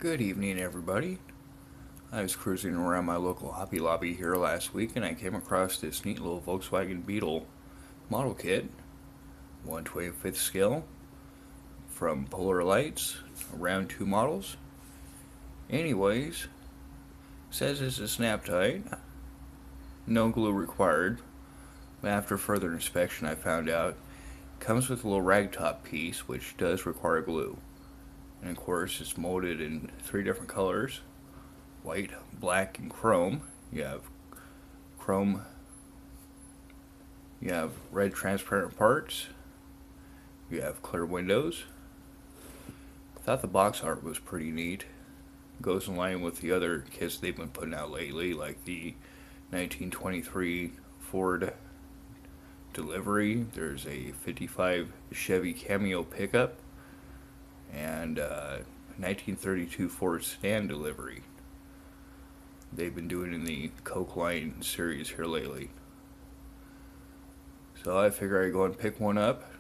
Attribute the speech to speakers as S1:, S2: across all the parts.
S1: Good evening, everybody. I was cruising around my local Hobby Lobby here last week and I came across this neat little Volkswagen Beetle model kit, 1/25th scale, from Polar Lights, Round 2 models. Anyways, says it's a snaptite, no glue required, but after further inspection I found out it comes with a little ragtop piece which does require glue. And of course it's molded in 3 different colors: white, black, and chrome. You have chrome, you have red transparent parts, you have clear windows. I thought the box art was pretty neat. Goes in line with the other kits they've been putting out lately, like the 1923 Ford Delivery. There's a 55 Chevy Cameo pickup and 1932 Ford Sedan Delivery. They've been doing in the Coke line series here lately. So I figure I'd go and pick one up.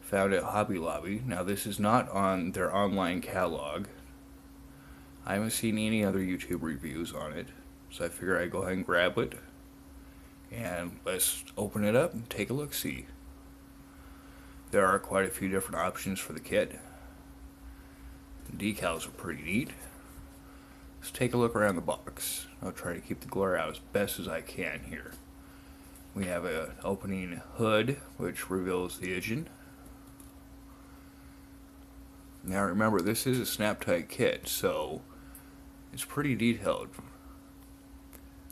S1: Found it at Hobby Lobby. Now this is not on their online catalog. I haven't seen any other YouTube reviews on it. So I figure I'd go ahead and grab it. And let's open it up and take a look-see. There are quite a few different options for the kit. The decals are pretty neat. Let's take a look around the box. I'll try to keep the glare out as best as I can here. We have an opening hood which reveals the engine. Now remember, this is a snap-tight kit, so it's pretty detailed.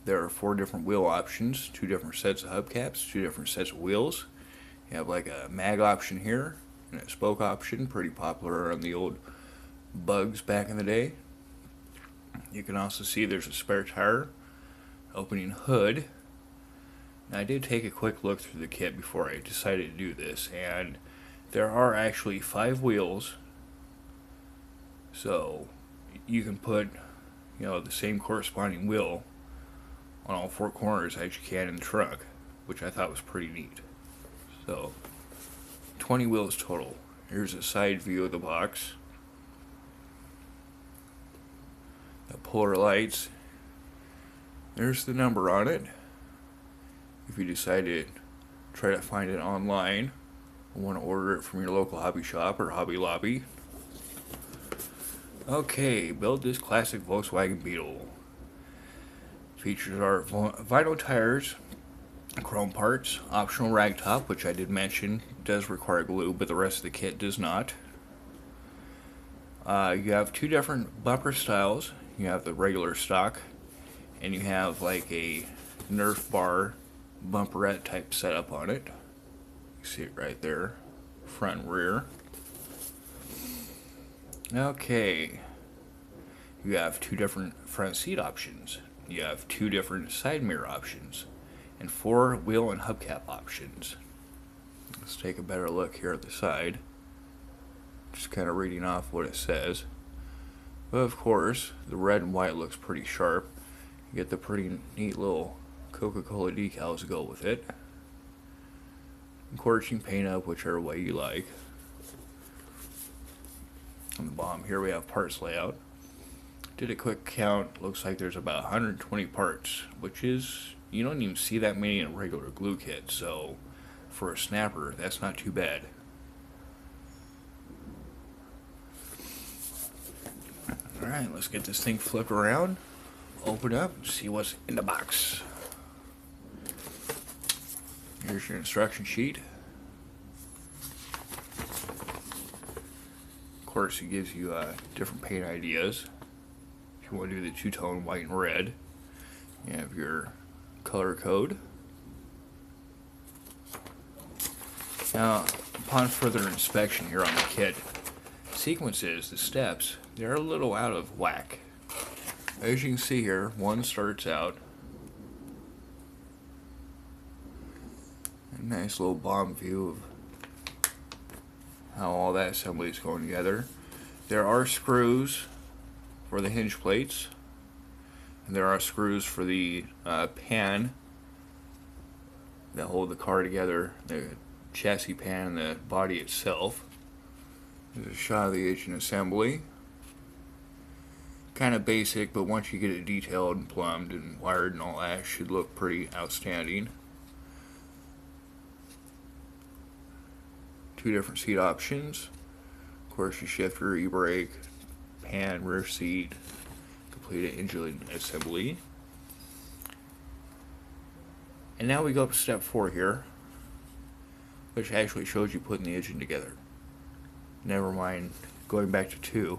S1: There are 4 different wheel options, 2 different sets of hubcaps, 2 different sets of wheels. You have like a mag option here and a spoke option, pretty popular on the old Bugs back in the day. You can also see there's a spare tire, opening hood. Now I did take a quick look through the kit before I decided to do this, and there are actually 5 wheels, so you can put the same corresponding wheel on all 4 corners as you can in the trunk, which I thought was pretty neat. So 20 wheels total. Here's a side view of the box. The Polar Lights. There's the number on it. If you decide to try to find it online or want to order it from your local hobby shop or Hobby Lobby. Okay, build this classic Volkswagen Beetle. Features are vinyl tires, chrome parts, optional ragtop, which I did mention does require glue, but the rest of the kit does not. You have 2 different bumper styles. You have the regular stock, and you have like a Nerf bar bumperette type setup on it. You see it right there, front and rear. Okay, you have 2 different front seat options. You have 2 different side mirror options and 4 wheel and hubcap options. Let's take a better look here at the side. Just kind of reading off what it says. But of course, the red and white looks pretty sharp. You get the pretty neat little Coca-Cola decals to go with it. Of course, you can paint up whichever way you like. On the bottom here we have parts layout. Did a quick count. Looks like there's about 120 parts, which is, you don't even see that many in a regular glue kit, so for a snapper, that's not too bad. Alright, let's get this thing flipped around, open up, and see what's in the box. Here's your instruction sheet. Of course, it gives you different paint ideas. If you want to do the 2-tone white and red, you have your color code. Now, upon further inspection here on the kit, sequences, the steps, they're a little out of whack. As you can see here, one starts out. A nice little bomb view of how all that assembly is going together. There are screws for the hinge plates, and there are screws for the pan that hold the car together, the chassis pan and the body itself. There's a shot of the engine assembly. kind of basic, but once you get it detailed and plumbed and wired and all that, it should look pretty outstanding. Two different seat options. Of course, your shifter, e-brake, pan, rear seat, completed engine assembly. And now we go up to step 4 here, which actually shows you putting the engine together. Never mind going back to 2,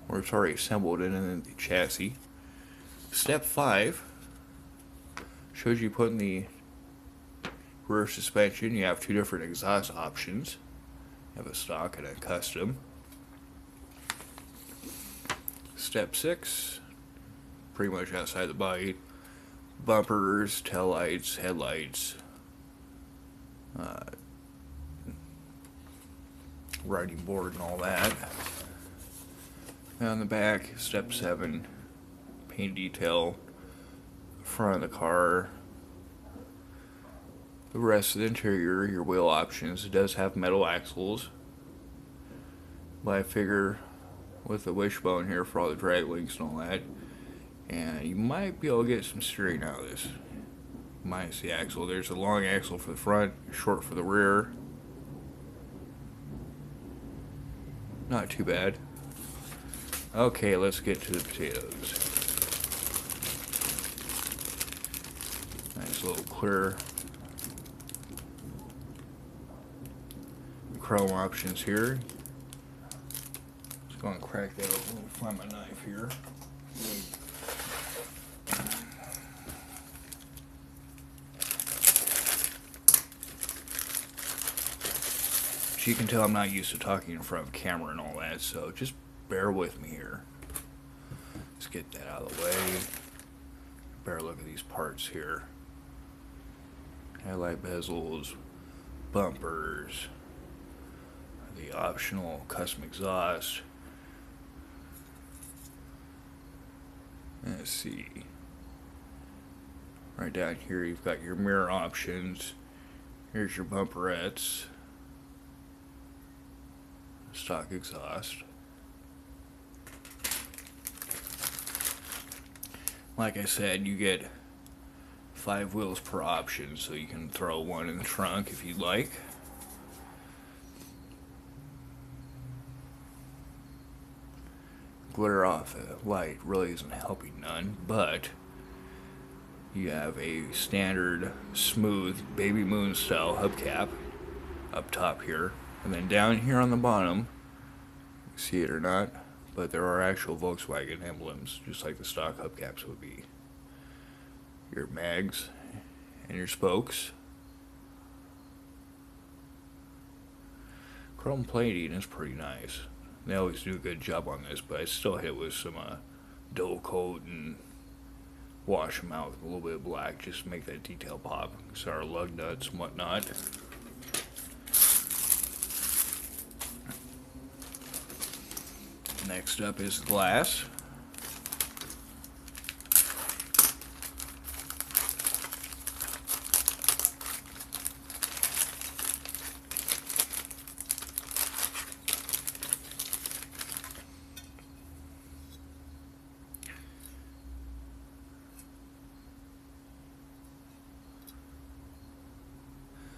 S1: where it's already assembled and in the chassis. Step 5 shows you putting the rear suspension. You have 2 different exhaust options. You have a stock and a custom. Step 6, pretty much outside the body. Bumpers, tail lights, headlights, riding board and all that. And on the back, step 7, paint detail, front of the car. The rest of the interior, your wheel options. It does have metal axles, but I figure with the wishbone here for all the drag links and all that, and you might be able to get some steering out of this. Minus the axle. There's a long axle for the front, short for the rear. Not too bad. Okay, let's get to the potatoes. Nice little clear chrome options here. Let's go and crack that open. Let me find my knife here. As you can tell, I'm not used to talking in front of camera and all that, so just bear with me here. Let's get that out of the way. Bear look at these parts here. Headlight bezels, bumpers, the optional custom exhaust. Let's see. Right down here you've got your mirror options. Here's your bumperettes. Stock exhaust. Like I said, you get 5 wheels per option, so you can throw one in the trunk if you'd like. Glare off light really isn't helping none, but you have a standard smooth baby moon style hubcap up top here, and then down here on the bottom, see it or not, but there are actual Volkswagen emblems, just like the stock hubcaps would be. Your mags and your spokes. Chrome plating is pretty nice. They always do a good job on this, but I still hit with some dull coat and wash them out with a little bit of black just to make that detail pop. So our lug nuts and whatnot. Next up is glass.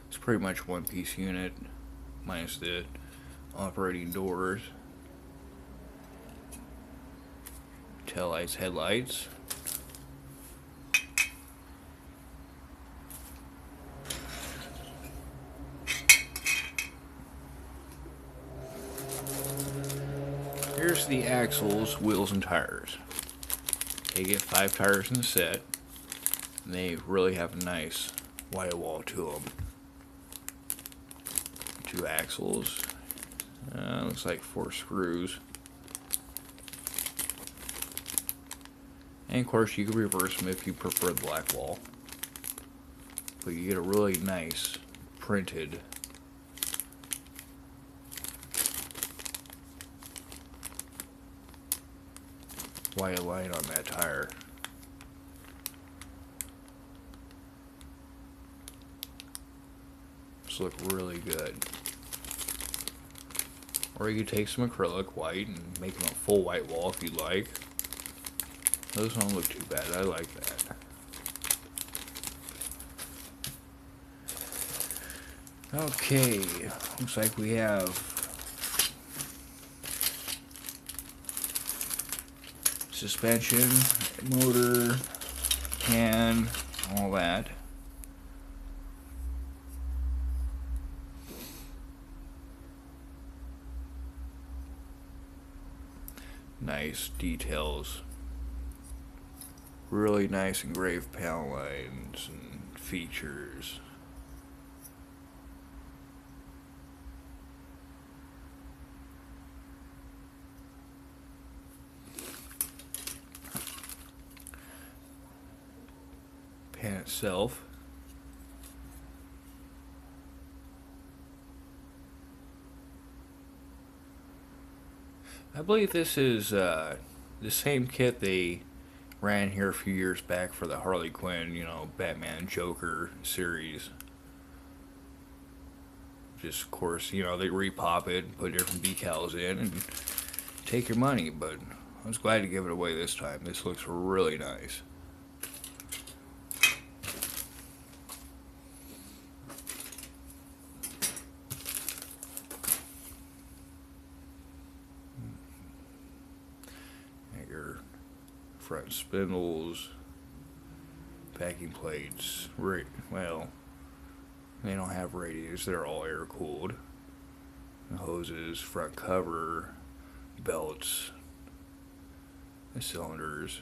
S1: It's pretty much one piece unit minus the operating doors. Tail lights, headlights. Here's the axles, wheels, and tires. They get 5 tires in the set, and they really have a nice white wall to them. 2 axles. Looks like 4 screws. And of course you can reverse them if you prefer the black wall. But you get a really nice printed white line on that tire. These look really good. Or you could take some acrylic white and make them a full white wall if you like. Those don't look too bad. I like that. Okay, looks like we have suspension, motor, can, all that. Nice details. Really nice engraved panel lines and features. Pan itself. I believe this is the same kit they ran here a few years back for the Harley Quinn, Batman Joker series. Just, of course, they repop it and put different decals in and take your money, but I was glad to give it away this time. This looks really nice. Your front spindles, backing plates, well, they don't have radiators, they're all air cooled. Hoses, front cover, belts, the cylinders,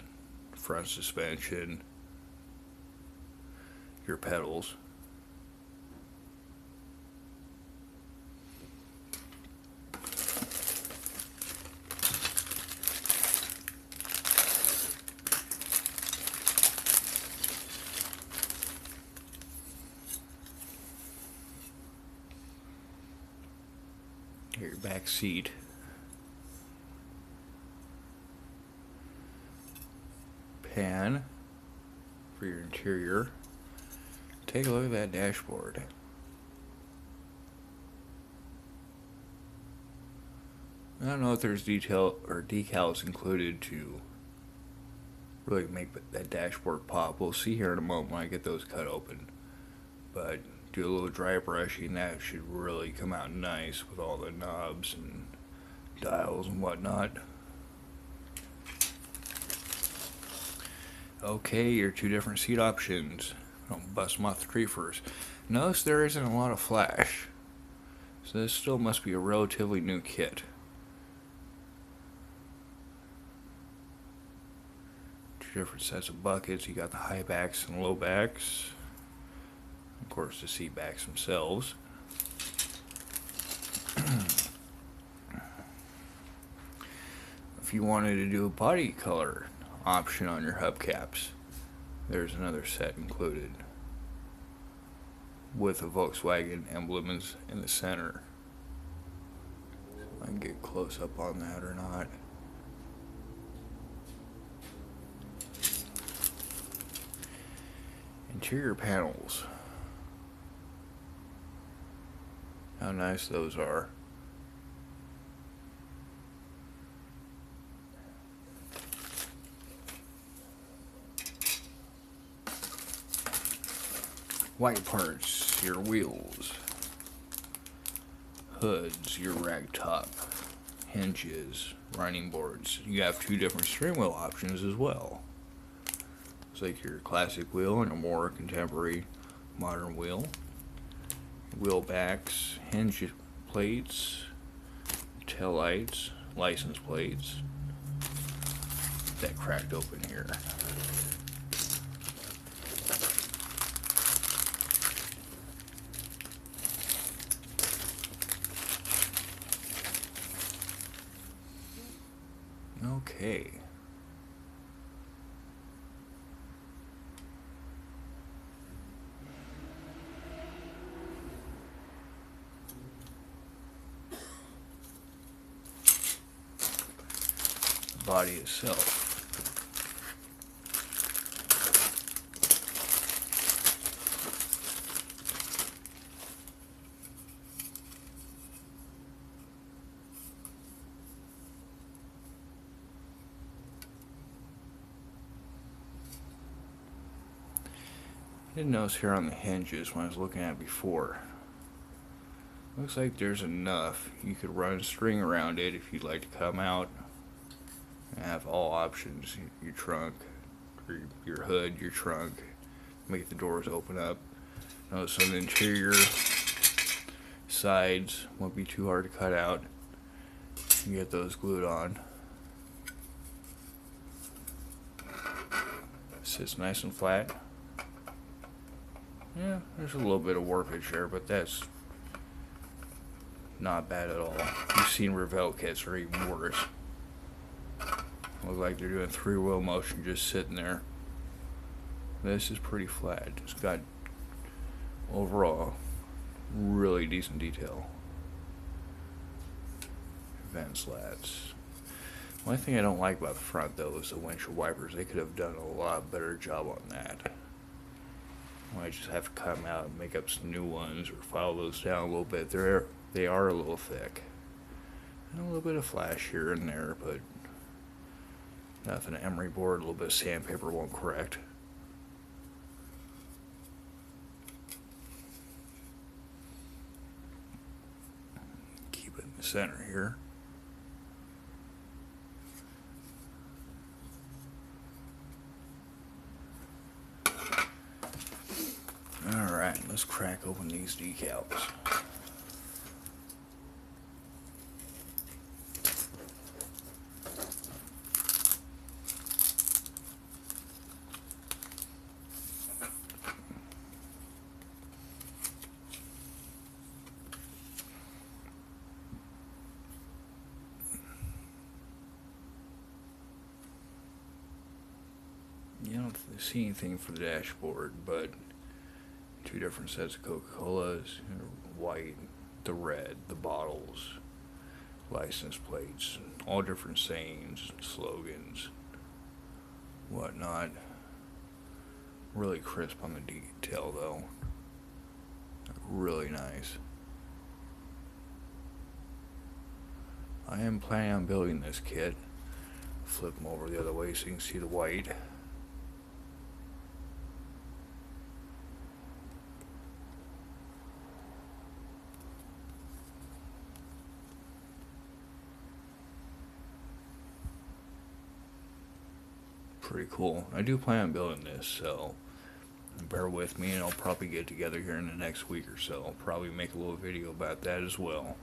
S1: front suspension, your pedals. Your back seat. Pan for your interior. Take a look at that dashboard. I don't know if there's detail or decals included to really make that dashboard pop. We'll see here in a moment when I get those cut open. But do a little dry brushing, that should really come out nice with all the knobs and dials and whatnot. Okay, your two different seat options. I'll bust them off the tree first. Notice there isn't a lot of flash, so this still must be a relatively new kit. Two different sets of buckets. You got the high backs and low backs. Of course, the seat backs themselves. If you wanted to do a body color option on your hubcaps, there's another set included with a Volkswagen emblem in the center. I can get close up on that or not. Interior panels. How nice those are. White parts, your wheels. Hoods, your ragtop. Hinges, running boards. You have two different steering wheel options as well. It's like your classic wheel and a more contemporary modern wheel. Wheel backs, hinge plates, tail lights, license plates. That cracked open here. Okay. Body itself. did notice here on the hinges when I was looking at it before. Looks like there's enough. You could run string around it if you'd like to come out and have all options. Your trunk, or your hood, your trunk. Make the doors open up. Notice on the interior sides won't be too hard to cut out. You get those glued on. Sits nice and flat. Yeah, there's a little bit of warpage there, but that's not bad at all. You've seen Revell kits are even worse. Look like they're doing 3-wheel motion just sitting there. This is pretty flat. It's got overall really decent detail. Vent slats. One thing I don't like about the front though is the windshield wipers. They could have done a lot better job on that. I just have to cut them out and make up some new ones or file those down a little bit. They are a little thick. And a little bit of flash here and there, but nothing emery board, a little bit of sandpaper won't correct. Keep it in the center here. Alright, let's crack open these decals. You don't see anything for the dashboard, but 2 different sets of Coca-Colas, white, the red, the bottles, license plates, all different sayings, slogans, whatnot. Really crisp on the detail though. Really nice. I am planning on building this kit. Flip them over the other way so you can see the white. Pretty cool. I do plan on building this, so bear with me, and I'll probably get together here in the next week or so. I'll probably make a little video about that as well.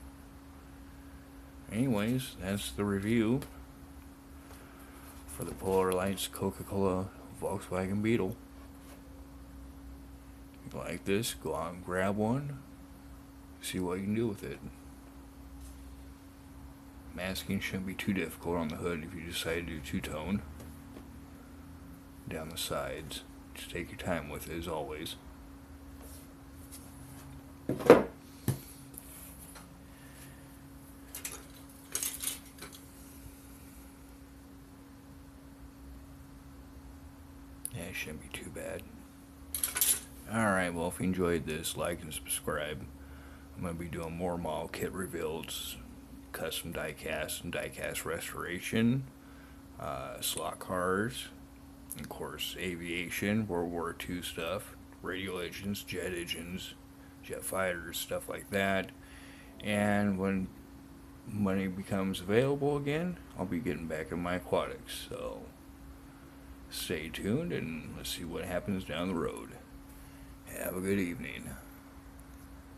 S1: Anyways, that's the review for the Polar Lights Coca-Cola Volkswagen Beetle. If you like this, go out and grab one, see what you can do with it. Masking shouldn't be too difficult on the hood if you decide to do two-tone. Down the sides, just take your time with it as always. That shouldn't be too bad. Alright, well, if you enjoyed this, like and subscribe. I'm going to be doing more model kit reveals, custom diecast and diecast restoration, slot cars, and of course aviation, World War II stuff, radio engines, jet fighters, stuff like that. And when money becomes available again, I'll be getting back in my aquatics, so stay tuned and let's see what happens down the road. Have a good evening.